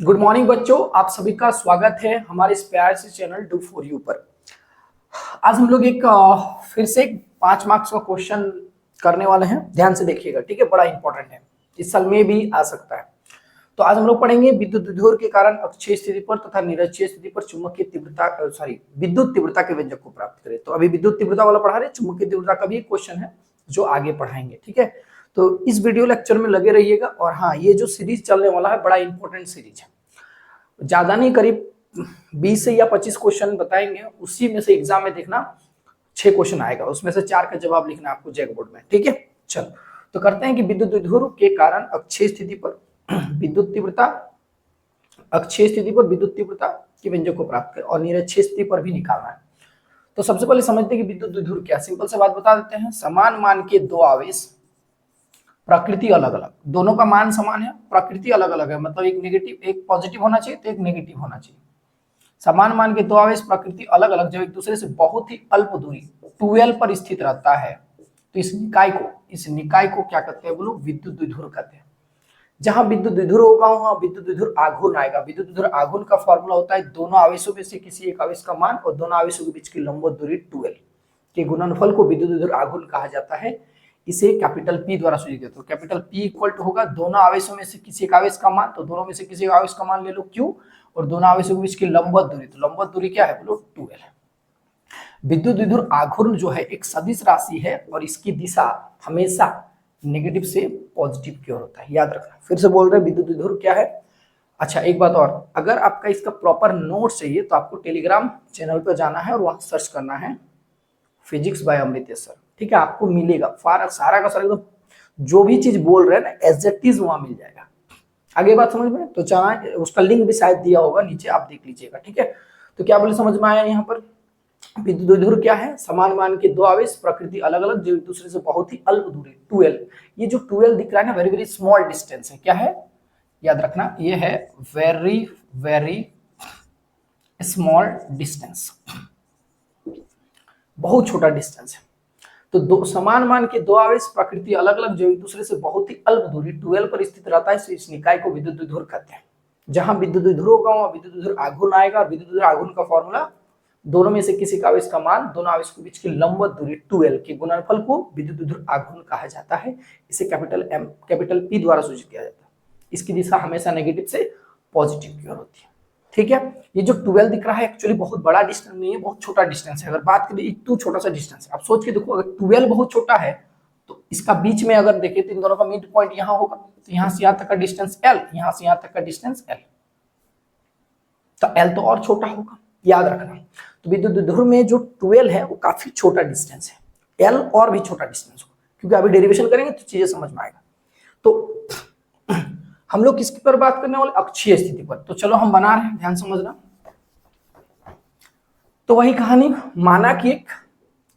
Good morning बच्चों, आप सभी का स्वागत है हमारे इस प्यारे से चैनल डू फॉर यू पर। आज हम लोग एक फिर से 5 मार्क्स का क्वेश्चन करने वाले हैं। ध्यान से देखिएगा, ठीक है, बड़ा इंपॉर्टेंट है, इस साल में भी आ सकता है। तो आज हम लोग पढ़ेंगे विद्युत विधुर के कारण अक्षीय स्थिति पर तथा निरक्षीय स्थिति पर चुंबकीय तीव्रता विद्युत तीव्रता के व्यंजक को प्राप्त करें। तो अभी विद्युत तीव्रता वाला पढ़ा रहे, चुंबकीय तीव्रता का भी एक क्वेश्चन है जो आगे पढ़ाएंगे, ठीक है। तो इस वीडियो लेक्चर में लगे रहिएगा। और हाँ, ये जो सीरीज चलने वाला है बड़ा इंपॉर्टेंट सीरीज है, ज्यादा नहीं, करीब 20 से या 25 क्वेश्चन बताएंगे, उसी में से एग्जाम में देखना 6 क्वेश्चन आएगा, उसमें से 4 का जवाब लिखना है आपको जैक बोर्ड में, ठीक है। चलो तो करते हैं कि विद्युत विधुर के कारण अक्षीय स्थिति पर विद्युत तीव्रता अक्षीय स्थिति पर विद्युत तीव्रता के व्यंजक को प्राप्त करें और निरक्षीय स्थिति पर भी निकालना है। तो सबसे पहले समझते हैं कि विद्युत विधुर क्या। सिंपल से बात बता देते हैं, समान मान के दो आवेश, प्रकृति अलग अलग, दोनों का मान समान है, प्रकृति अलग अलग है, मतलब एक नेगेटिव एक पॉजिटिव होना चाहिए तो एक नेगेटिव होना चाहिए। समान मान के दो आवेश प्रकृति अलग अलग जब एक दूसरे से बहुत ही अल्प दूरी 2l पर स्थित रहता है तो इस निकाय को क्या कहते हैं बोलो, विद्युत विधुर कहते हैं। जहां विद्युत विधुर होगा वहां विद्युत विधुर आघूर्ण आएगा। विद्युत विधुर आघूर्ण का फॉर्मूला होता है दोनों आवेशों में से किसी एक आवेश का मान और दोनों आवेशों के बीच की लंबवत दूरी 2l के गुणनफल को विद्युत विधुर आघूर्ण कहा जाता है। इसे कैपिटल P द्वारा सूचित किया। तो कैपिटल P इक्वल टू होगा दोनों आवेशों में से किसी एक आवेश का मान, तो दोनों में से किसी एक आवेश का मान ले लो Q, और दोनों आवेशों के बीच की लंबवत दूरी, तो लंबवत दूरी क्या है बोलो 2l। विद्युत विधुर आघूर्ण जो है एक सदिश राशि है और इसकी दिशा हमेशा नेगेटिव से पॉजिटिव की ओर होता है, याद रखना। फिर से बोल रहे हैं विद्युत विधुर क्या है। अच्छा एक बात और, अगर आपका इसका प्रॉपर नोट चाहिए तो आपको टेलीग्राम चैनल पर जाना है और वहां सर्च करना है फिजिक्स बाय अमृतेश सर, ठीक है, आपको मिलेगा सारा का सारा एकदम जो भी चीज बोल रहे हैं ना एग्जैक्टिव वहां मिल जाएगा। आगे बात समझ में, तो चाहे उसका लिंक भी शायद दिया होगा नीचे, आप देख लीजिएगा, ठीक है। तो क्या बोले, समझ में आया। यहाँ पर विद्युत विधुर क्या है, समान मान के दो आवेश प्रकृति अलग अलग जो एक दूसरे से बहुत ही अल्प दूरी 2l। ये जो 2l दिख रहा है ना, वेरी वेरी स्मॉल डिस्टेंस है, क्या है याद रखना, ये है वेरी वेरी स्मॉल डिस्टेंस, बहुत छोटा डिस्टेंस है। तो दो समान मान के दो आवेश प्रकृति अलग अलग जो एक दूसरे से बहुत ही अल्प दूरी 2l पर स्थित रहता है, इस निकाय को विद्युत विधुर कहते हैं। जहां विद्युत विधुर होगा वहां विद्युत विधुर आघूर्ण आएगा, और विद्युत विधुर आघूर्ण का फॉर्मूला दोनों में से किसी का आवेश का मान, दोनों आवेश के बीच की लंबवत दूरी 2l के गुणनफल को विद्युत विधुर आघूर्ण कहा जाता है। इसे कैपिटल P द्वारा सूचित किया जाता है। इसकी दिशा हमेशा नेगेटिव से पॉजिटिव की ओर होती है, ठीक है। ये जो 12 दिख रहा है एक्चुअली बहुत बड़ा डिस्टेंस नहीं है, बहुत छोटा डिस्टेंस है। अगर बात करें इतना छोटा सा डिस्टेंस है, आप सोच के देखो, अगर 12 बहुत छोटा है तो इसका बीच में अगर देखें तो इन दोनों का मिड पॉइंट यहाँ होगा, तो यहाँ से यहाँ तक का डिस्टेंस l, यहाँ से यहाँ तक का डिस्टेंस l, तो l तो और छोटा होगा, याद रखना। तो विद्युत विधुर में जो 12 है वो काफी छोटा डिस्टेंस है, l और भी छोटा डिस्टेंस होगा, क्योंकि अभी डेरिवेशन करेंगे तो चीजें समझ में आएगा। तो हम लोग किसके पर बात करने वाले, अक्षीय स्थिति पर। तो चलो हम बना रहे हैं, ध्यान समझना। तो वही कहानी, माना कि एक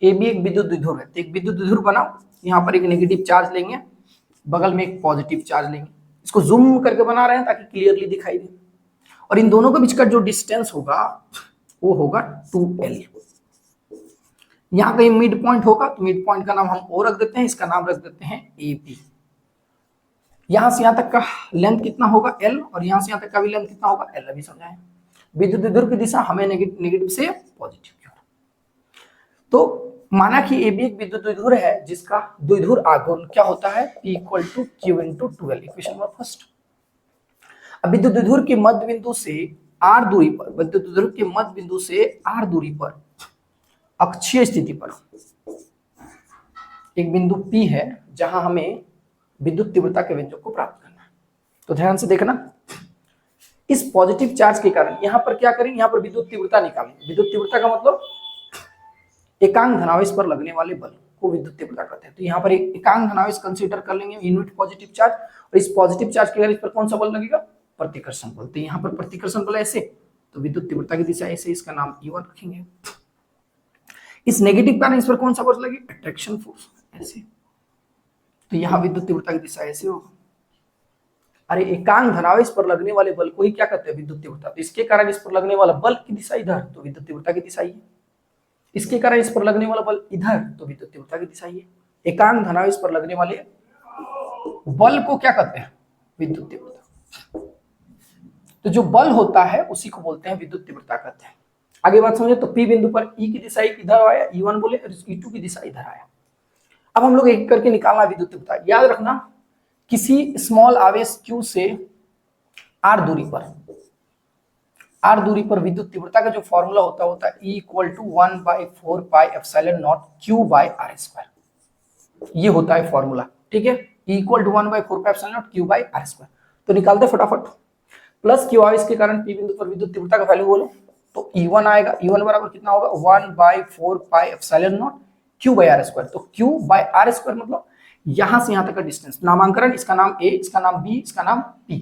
AB एक विद्युत विधुर है, तो एक विद्युत विधुर बनाओ, यहाँ पर एक नेगेटिव चार्ज लेंगे, बगल में एक पॉजिटिव चार्ज लेंगे। इसको जूम करके बना रहे हैं ताकि क्लियरली दिखाई दे। और इन दोनों के बीच का जो डिस्टेंस होगा वो होगा 2l। यहाँ कहीं मिड पॉइंट होगा तो मिड पॉइंट का नाम हम O रख देते हैं, इसका नाम रख देते हैं AB। यहां से यहां तक का लेंथ कितना होगा l, और यहां से यहां तक का भी लेंथ कितना होगा l, अभी समझाएं। विद्युत विधुर की दिशा हमें नेगेटिव से पॉजिटिव की ओर। तो माना कि AB एक विद्युत विधुर है जिसका द्विध्रुव आघूर्ण क्या होता है, P equal to Q into 2l, equation number first. अब विद्युत विधुर के मध्य बिंदु से r दूरी पर, विद्युत विधुर के मध्य बिंदु से r दूरी पर अक्षीय स्थिति पर एक बिंदु P है जहां हमें विद्युत तीव्रता के व्यंजक को प्राप्त करना है। तो ध्यान से देखना, इस पॉजिटिव चार्ज के कारण यहां पर क्या करेंगे, यहां पर विद्युत तीव्रता निकालेंगे। विद्युत तीव्रता का मतलब एकांक धनावेश पर लगने वाले बल को विद्युत तीव्रता कहते हैं। तो यहाँ पर एक एकांक धनावेश कंसीडर कर लेंगे, यूनिट पॉजिटिव चार्ज, और इस पॉजिटिव चार्ज के कारण इस पर कौन सा बल लगेगा, प्रतिकर्षण बल। तो यहाँ पर प्रतिकर्षण बल ऐसे, तो विद्युत तीव्रता की दिशा ऐसे, इसका नाम E1 रखेंगे। इस नेगेटिव कारण इस पर कौन सा बल लगेगा, अट्रैक्शन फोर्स, ऐसे, तो यहाँ विद्युत तीव्रता की दिशा ऐसे होगा। अरे एकांक धनावेश पर लगने वाले बल को ही क्या कहते हैं, विद्युत तीव्रता। तो इसके कारण इस पर लगने वाला बल की दिशा इधर, तो विद्युत तीव्रता की दिशा ये। इसके कारण इस पर लगने वाला बल इधर, तो विद्युत तीव्रता की दिशा ये। एकांक धनावेश पर लगने वाले बल को क्या कहते हैं, विद्युत तीव्रता। तो जो बल होता है उसी को बोलते हैं विद्युत तीव्रता कहते हैं। आगे बात समझे, तो P बिंदु पर E की दिशा इधर आया, E1 बोले, और E2 की दिशा इधर आया। अब हम लोग एक करके निकालना विद्युत तीव्रता। याद रखना, किसी स्मॉल आवेश Q से R दूरी पर विद्युत तीव्रता का जो फॉर्मूला होता है E = 1/4πε0 Q/r²। ये होता है फॉर्मूला, ठीक है, E = 1/4πε0 Q/r²। तो निकालते फटाफट। प्लस Q आवेश के कारण P बिंदु पर विद्युत तीव्रता का वैल्यू बोलो, तो E1 आएगा। E1 बराबर कितना होगा, 1/4πε0 Q/r²। तो Q/r² मतलब यहां से यहां तक का डिस्टेंस, नामांकन, इसका नाम A, इसका नाम B, इसका नाम P।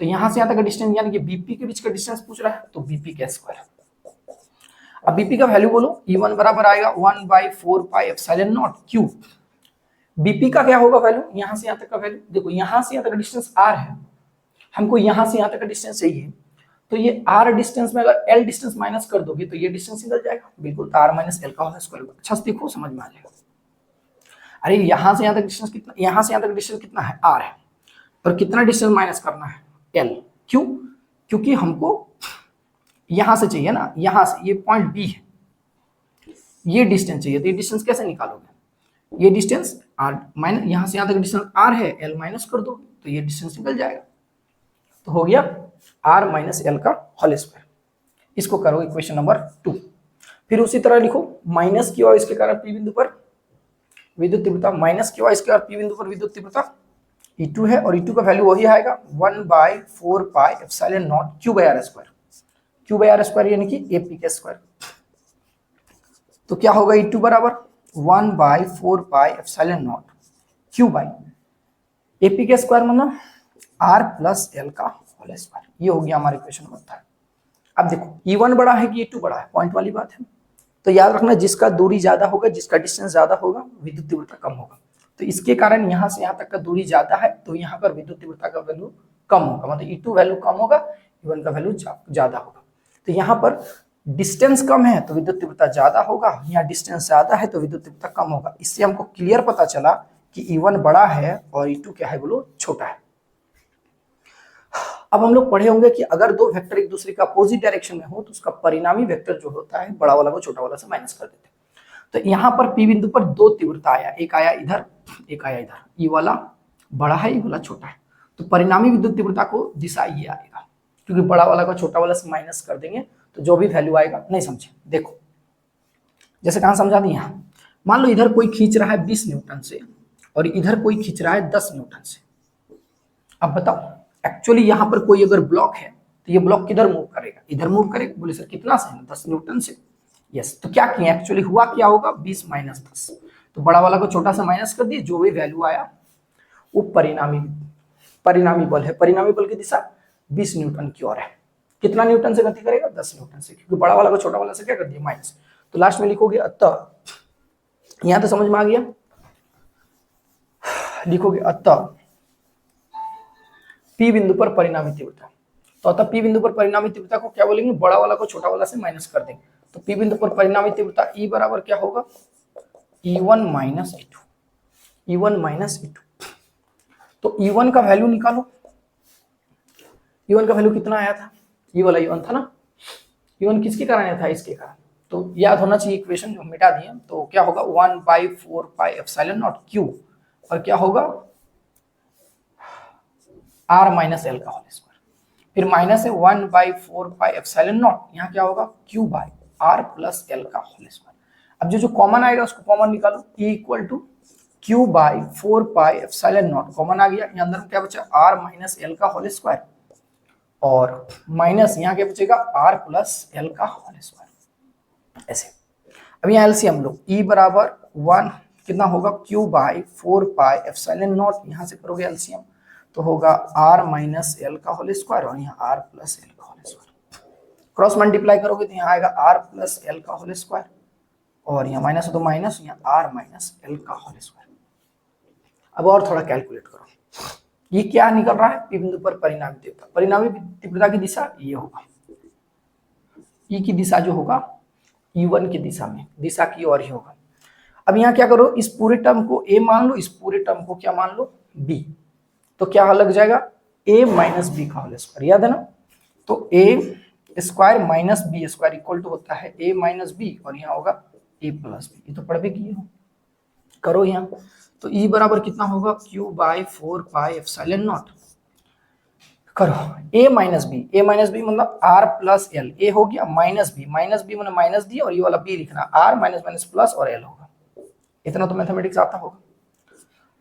तो यहां से यहां तक का डिस्टेंस यानी कि BP के बीच का डिस्टेंस पूछ रहा है, तो BP का स्क्वायर। अब BP का वैल्यू बोलो, E1 बराबर आएगा 1/4πε0 Q। BP का क्या होगा वैल्यू, यहां से यहां तक का वैल्यू, देखो यहां से यहां तक का डिस्टेंस R है, हमको यहां से यहां तक का डिस्टेंस चाहिए, तो ये R डिस्टेंस में अगर L डिस्टेंस माइनस कर दोगे तो ये डिस्टेंस निकल जाएगा, बिल्कुल, तो R - L का होल स्क्वायर। अच्छा से देखो, समझ में आ जाएगा। अरे यहां से यहां तक डिस्टेंस कितना, यहां से यहां तक डिस्टेंस कितना है, R है, और कितना डिस्टेंस माइनस करना है, L। क्यों, क्योंकि हमको यहां से चाहिए ना, यहां से ये पॉइंट B है, ये डिस्टेंस चाहिए, तो ये डिस्टेंस कैसे निकालोगे, ये डिस्टेंस R माइनस, यहां से यहां तक डिस्टेंस R है, L माइनस कर दो तो ये डिस्टेंस निकल जाएगा। तो हो गया R - L का होल स्क्वायर। इसको करो इक्वेशन नंबर 2। फिर उसी तरह लिखो, माइनस Q इसके कारण P बिंदु पर विद्युत तीव्रता, माइनस Q इसके कारण P बिंदु पर विद्युत तीव्रता E2 है, और E2 का वैल्यू वही आएगा 1/4πε0 Q/r²। Q/r² यानी कि AP का स्क्वायर। तो क्या होगा, E2 बराबर 1/4πε0 Q/AP का स्क्वायर मतलब R + L का होल स्क्वायर। ये हो गया हमारा इक्वेशन नंबर 3। अब देखो, E1 बड़ा है कि E2 बड़ा है, पॉइंट वाली बात है। तो याद रखना, जिसका दूरी ज्यादा होगा, जिसका डिस्टेंस ज्यादा होगा, विद्युत तीव्रता कम होगा। तो इसके कारण यहां से यहां तक का दूरी ज्यादा है, तो यहां पर विद्युत तीव्रता का वैल्यू कम होगा, मतलब E2 वैल्यू कम होगा, E1 का वैल्यू ज्यादा होगा। तो यहाँ पर डिस्टेंस कम है तो विद्युत तीव्रता ज्यादा होगा, यहाँ डिस्टेंस ज्यादा है तो विद्युत तीव्रता कम होगा। इससे हमको क्लियर पता चला कि E1 बड़ा है और E2 क्या है बोलो, छोटा है। अब हम लोग पढ़े होंगे कि अगर दो वेक्टर एक दूसरे का अपोजिट डायरेक्शन में हो तो उसका परिणामी वेक्टर जो होता है, बड़ा वाला को छोटा वाला से माइनस कर देते हैं। तो यहाँ पर P बिंदु पर दो तीव्रता आया, एक आया इधर, एक आया इधर। E वाला बड़ा है, E वाला छोटा है, तो परिणामी विद्युत तीव्रता को दिशा ये आएगा, क्योंकि बड़ा वाला को छोटा वाला से माइनस कर देंगे तो जो भी वैल्यू आएगा। नहीं समझे, देखो जैसे कहाँ समझा दी, यहाँ मान लो इधर कोई खींच रहा है 20 न्यूटन से और इधर कोई खींच रहा है 10 न्यूटन से। अब बताओ, एक्चुअली यहाँ पर कोई अगर ब्लॉक है तो ये ब्लॉक किधर मूव करेगा, इधर मूव करेगा। बोले सर कितना से, 10 न्यूटन से। यस, तो क्या किया एक्चुअली, हुआ क्या होगा, 20 - 10, तो बड़ा वाला को छोटा सा माइनस कर दिए, जो भी वैल्यू आया वो परिणामी बल है। परिणामी बल की दिशा 20 न्यूटन की ओर है। कितना न्यूटन से गति करेगा, 10 न्यूटन से, क्योंकि बड़ा वाला को छोटा वाला से क्या कर दिया, माइनस। तो लास्ट में लिखोगे अतः, यहां तो समझ में आ गया, लिखोगे अतः P बिंदु पर परिणामी तीव्रता। तो अतः P बिंदु पर परिणामी तीव्रता को क्या बोलेंगे, बड़ा वाला को छोटा वाला से माइनस कर देंगे। तो P बिंदु पर परिणामी तीव्रता E बराबर क्या होगा, E1 - E2। E1 - E2। तो E1 का वैल्यू निकालो। E1 का वैल्यू कितना आया था, ये वाला E1 था ना। E1 किसके कारण आया था, इसके कारण। तो याद होना चाहिए इक्वेशन, जो मिटा दिए। तो क्या होगा, 1/4πε0 Q, और क्या होगा R - L का होल स्क्वायर। फिर माइनस है 1/4πε0, यहाँ क्या होगा, Q/R + L का होल स्क्वायर। अब जो कॉमन आएगा उसको कॉमन निकालो। E = Q/4πε0 कॉमन आ गया, यहाँ अंदर में क्या बचा, R - L का होल स्क्वायर, और माइनस यहाँ क्या बचेगा, R + L का होल स्क्वायर। ऐसे अब यहाँ एलसीएम लो, E बराबर 1 कितना होगा, Q/4πε0, यहाँ से करोगे एलसीएम तो होगा R - L का होल स्क्वायर, और यहाँ R + L का होल स्क्वायर। क्रॉस मल्टीप्लाई करोगे तो यहाँ आएगा R + L का होल स्क्वायर, और यहाँ माइनस हो तो माइनस, यहाँ R - L का होल स्क्वायर। अब और थोड़ा कैलकुलेट करो, ये क्या निकल रहा है, P बिंदु पर परिणामी तीव्रता। परिणामी तीव्रता की दिशा ये होगा, E की दिशा जो होगा E1 की दिशा में, दिशा की ओर ही होगा। अब यहाँ क्या करो, इस पूरे टर्म को A मान लो, इस पूरे टर्म को क्या मान लो, B। तो क्या लग जाएगा, A - B का होल स्क्वायर, याद है ना। तो A square minus B square equal to होता है ए माइनस बी, और यहाँ होगा ए प्लस बी। ये तो पढ़ भी किए हो, करो यहाँ। तो ई बराबर कितना होगा, Q by 4 pi epsilon not. करो a माइनस बी मतलब r प्लस एल, ए हो गया माइनस बी मतलब माइनस दी, और ये वाला b लिखना, r माइनस माइनस प्लस और l होगा। इतना तो मैथमेटिक्स आता होगा।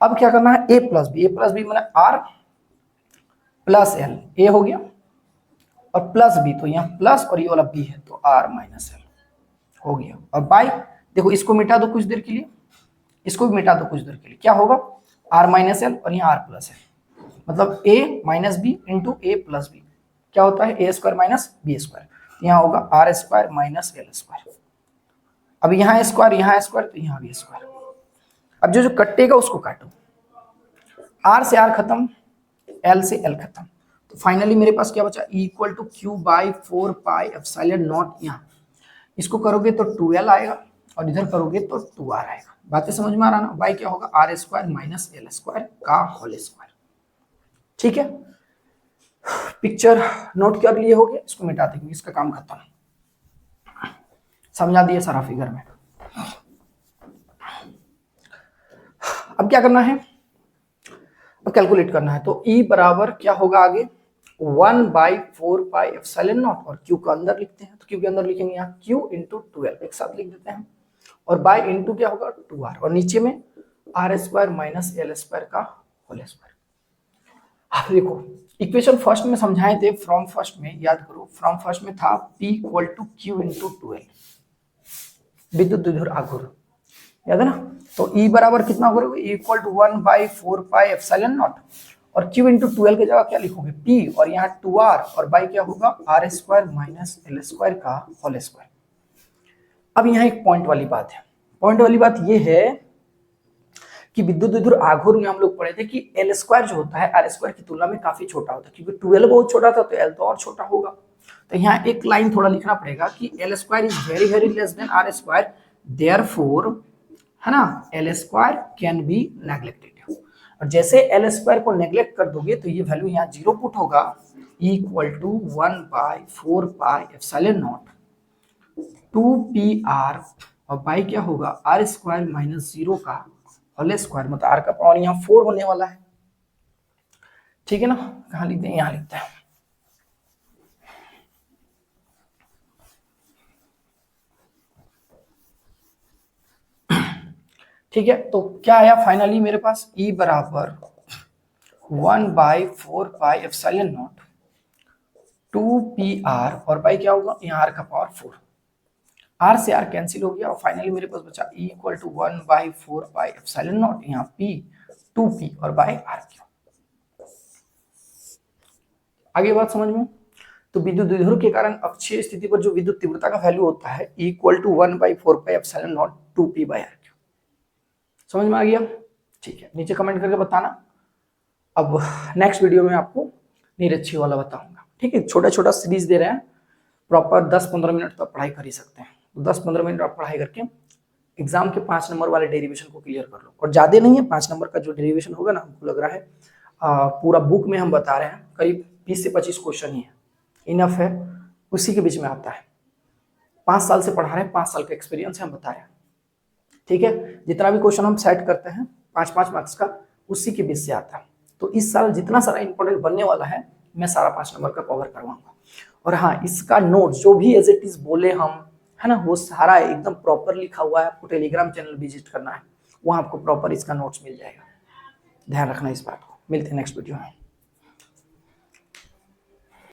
अब क्या करना है, a प्लस बी मतलब r प्लस एल, ए हो गया, और प्लस बी, तो यहाँ प्लस और ये वाला b है तो r माइनस एल हो गया। और बाई, देखो इसको मिटा दो कुछ देर के लिए, इसको भी मिटा दो कुछ देर के लिए, क्या होगा r माइनस एल और यहाँ r प्लस एल, मतलब a minus B into A plus B, क्या होता है A square minus B square, यहाँ होगा R square minus L square. अब यहाँ स्क्वायर तो यहाँ भी स्क्वायर। अब जो जो कटेगा उसको काटो, आर से आर खत्म, एल से एल खत्म, तो फाइनली मेरे पास क्या बचा, equal to Q by 4 pi epsilon naught. यहाँ इसको करोगे तो 2l आएगा, और इधर करोगे तो 2r आएगा। बातें समझ में आ रहा ना, बाई क्या होगा R square minus L square का होल स्क्वायर। ठीक है, पिक्चर नोट कर लिए होगे, इसको मिटा देंगे, इसका काम खत्म, समझा दिया सारा फिगर में। अब क्या करना है, अब कैलकुलेट करना है। तो E बराबर क्या होगा आगे 1/4 पाई एप्सिलॉन नॉट, और Q का अंदर लिखते हैं, तो Q के अंदर लिखेंगे यहाँ Q इंटू 12 एक साथ लिख देते हैं, और बाय इंटू क्या होगा 2r, और नीचे में R square minus L square का होल स्क्वायर। अब देखो इक्वेशन फर्स्ट में समझाए थे, फ्रॉम फर्स्ट में याद करो, फ्रॉम फर्स्ट में था P equal to Q into 12 विद्युत द्विध्रुव आघूर्ण, याद है ना। तो E बराबर कितना होगा, equal to 1/4 pi epsilon naught, और Q इंटू 12 की जगह क्या लिखोगे P, और यहाँ 2r, और बाई क्या होगा R square minus L square का होल स्क्वायर। अब यहाँ एक पॉइंट वाली बात है, पॉइंट वाली बात ये है कि विद्युत द्विध्रुव आघूर्ण में हम लोग पढ़े थे कि एल स्क्वायर जो होता है आर स्क्वायर की तुलना में काफी छोटा होता है, क्योंकि 12 बहुत छोटा था तो एल तो और छोटा होगा। तो यहाँ एक लाइन थोड़ा लिखना पड़ेगा कि L square is very very less than R square, therefore, है ना, L square can be neglected. और जैसे एल स्क्वायर को नेग्लेक्ट कर दोगे तो ये वैल्यू यहाँ 0 पुट होगा, equal to 1/4 pi epsilon naught 2pr, और बाई क्या होगा आर स्क्वायर माइनस 0 का होल स्क्वायर, मतलब आर का पावर यहाँ 4 होने वाला है। ठीक है ना, कहाँ लिखते हैं, यहाँ लिखते हैं। ठीक है, तो क्या आया फाइनली मेरे पास, E बराबर 1/4 पाई एप्सिलॉन नॉट 2pr, और बाई क्या होगा यहाँ r का पावर 4, r से r कैंसिल हो गया, और फाइनली मेरे पास बचा E equal to 1/4 pi epsilon naught, यहाँ p 2p और बाई r क्यू। आगे बात समझ में। तो विद्युत द्विध्रुव के कारण अक्षीय स्थिति पर जो विद्युत तीव्रता का वैल्यू होता है equal to 1/4 pi epsilon naught 2p by r Q. समझ में आ गया, ठीक है, नीचे कमेंट करके बताना। अब नेक्स्ट वीडियो में आपको नीरज वाला बताऊंगा। ठीक है, छोटा छोटा सीरीज दे रहे हैं, प्रॉपर 10-15 मिनट तो पढ़ाई कर ही सकते हैं, तो 10-15 मिनट आप पढ़ाई करके एग्जाम के 5 नंबर वाले डेरिवेशन को क्लियर कर लो। और ज्यादा नहीं है, 5 नंबर का जो डेरिवेशन होगा ना, हमको लग रहा है पूरा बुक में हम बता रहे हैं करीब 20 से 25 क्वेश्चन ही है, इनफ है, उसी के बीच में आता है। 5 साल से पढ़ा रहे हैं, 5 साल का एक्सपीरियंस है, हम बता रहे हैं। ठीक है, जितना भी क्वेश्चन हम सेट करते हैं 5-5 मार्क्स का, उसी के बीच से आता है। तो इस साल जितना सारा इंपॉर्टेंट बनने वाला है, मैं सारा 5 नंबर का कवर करवाऊंगा। और हाँ, इसका नोट जो भी एज इट इज बोले हम, है ना, वो सारा एकदम प्रॉपर लिखा हुआ है। आपको टेलीग्राम चैनल विजिट करना है, वहां आपको प्रॉपर इसका नोट्स मिल जाएगा। ध्यान रखना इस बात को। मिलते हैं नेक्स्ट वीडियो में।